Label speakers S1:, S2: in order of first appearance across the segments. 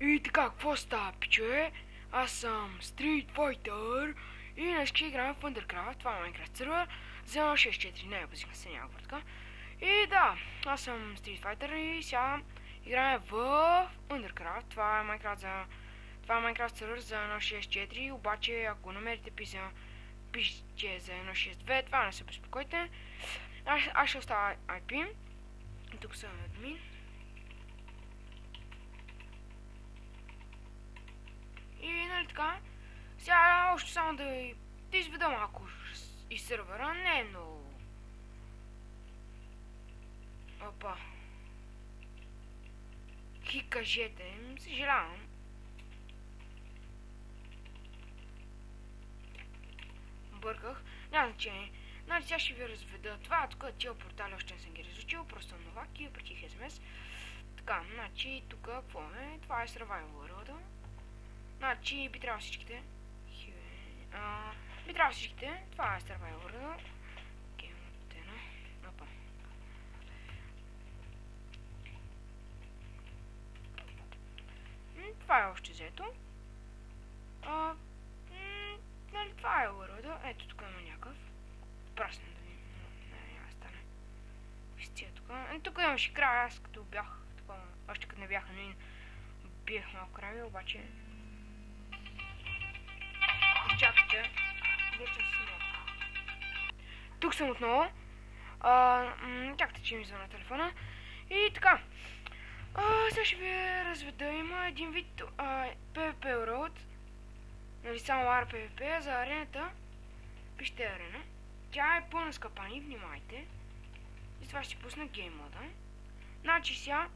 S1: И така, какво става, пичове? Аз съм Street Fighter и днес ще играем в Undercraft, това е Minecraft сервер, за 1.6.4, не, базикна се някаква така. И да, аз съм Street Fighter и сега играем в Undercraft, това е Minecraft сервер за 1.6.4, обаче ако намерите пишете за 1.6.2, това не се безпокойте. Аз ще оставя IP, тук съм админ. И нали така, сега още само да изведа малко и сервера, не е много. Опа. Кажете, съжалявам. Бърках, няма значение. Нали сега ще ви разведа това, тук тия портали още не съм ги разучил, просто съм новак и пратих SMS. Така, значи тук какво е? Това е Survival World. Значи би трябвало всичките. Това е Survival World. Опа. Това е още взето. Нали, това е World. Ето тук има някакъв. Прасна да ви. Не стане. Вистия тук. Тук имаше край, аз като бях. Още като не бях, нали, биех малко крави, обаче. Чакайте. Връщам се много. Тук съм отново. Чакайте, че ми звъна телефона. И така. Сега ще ви разведа. Има един вид PvP World. Нали, само RPVP за арената. Пишете арена. Тя е пълна с капани, внимайте. И това ще си пусна гейм мода. Значи сега,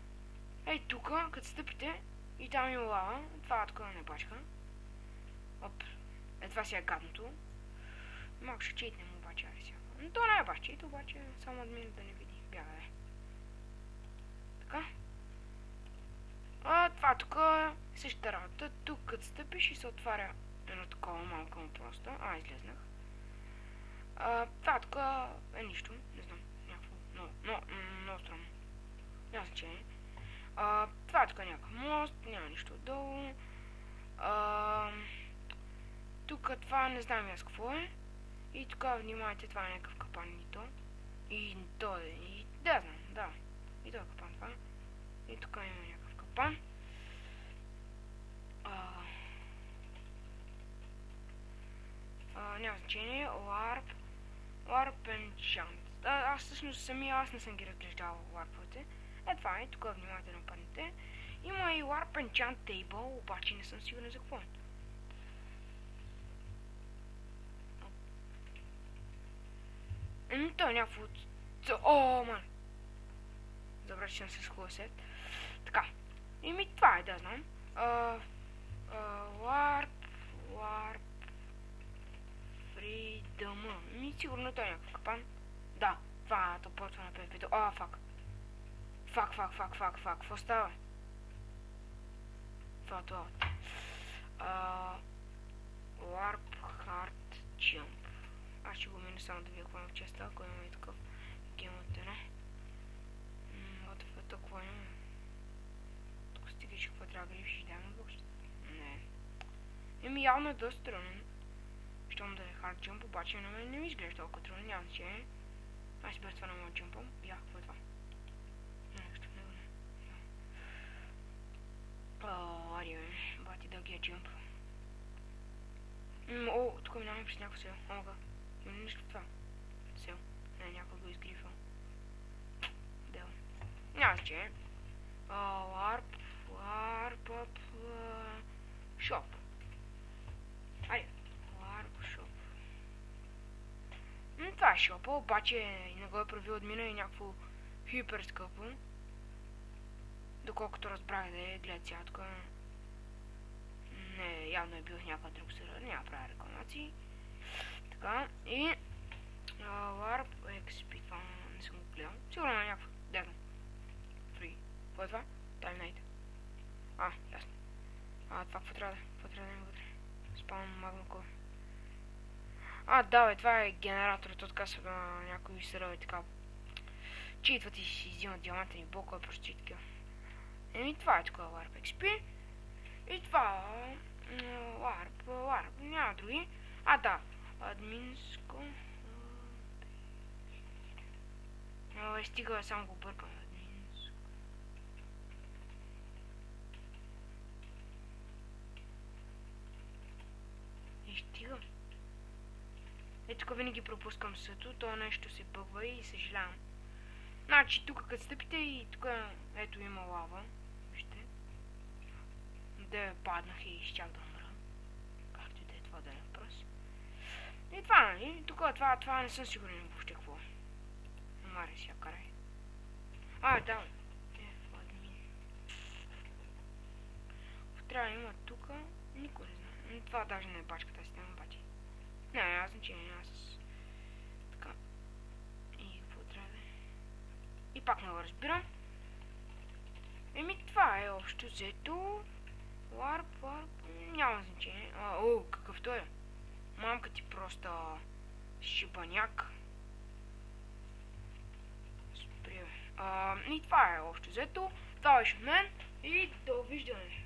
S1: ей тук, като стъпите и там има лава. Това тук не бачка. Оп. Това си е гадното. Малко ще чейтнем обаче, сега. Но то не е баш чейт, обаче само админ да не види. Бягай. Така. Това тук е същата работа. Тук като стъпиш и се отваря едно такова малко просто. Излезнах. Това тук е нищо. Не знам. Някакво. Много странно. Няма значение. Това тук е някакъв мост. Няма нищо отдолу. Тук това не знам аз какво е. И тук внимайте, това е някакъв капан и то. И то е. И да знам, да. И то е капан това. И тук има някакъв капан. Няма значение. Warp Enchant. Аз всъщност аз не съм ги разглеждавал варповете. Това е, тук внимайте да нападнете. Има и Warp Enchant Table, обаче не съм сигурен за какво е. То е някакво от... ман! Добре, че съм се схува сет. Така. Това е, да знам. Warp Freedom. Сигурно той е някакъв капан. Да, това то почва на PvP-то. Фак. Фак. Какво става? Това. Warp Hard Jump. Аз ще го мина само да видя какво има в честа, ако имаме такъв геймът едно. Тук какво има? Тук стига, че какво трябва да гриф, ще дам въобще. Не. Явно е доста труден. Щом да е хард джъмп, обаче на мен не ми изглежда толкова труден, няма значение. Аз без това не мога джъмпам. Какво е това? Нещо в него не. Ари бе, бати дългия джъмп. Тук минаваме през някакво сел. Има нищо това. Сел. Не, някой го изгрифал. Дел. Няма значение. Warp Shop. Айде. Warp Shop. Това е шопа, обаче не го е правил админа и някакво хипер скъпо. Доколкото разбрах да е, гледат сега тук. Не, явно е бил в някакъв друг сервер, няма правя рекламации. Така, и Warp XP, това не съм го гледал. Сигурно е някакво, дезна. Free. Какво е това? Таймнайт. Ясно. Това какво трябва да има вътре? Спално магно кой. Това е генераторът, отказва на някои сервери така. Читват и си взимат диамантени блокове, просто и такива. Това е тук Warp XP. това... Warp, няма други. Да, админско... Стига, само го бъркам. Админско... Стига. Тук винаги пропускам съто, то нещо се бъгва и съжалявам. Значи, тук като стъпите и тук, ето има лава. Вижте. Да паднах и щях да умра. Както и да е, това да е въпрос. И това, нали? Тук това не съм сигурен въобще какво. Маре си я карай. Да. Трябва да има тук. Никой не знае. Това даже не е бачката система, бачи. Не, аз значение, аз... Така. И какво трябва да е? И пак не го разбирам. Това е общо взето. Warp. Няма значение. Какъв той е? Мамка ти просто шибаняк. Спри, бе. И това е общо взето. Това беше от мен и довиждане.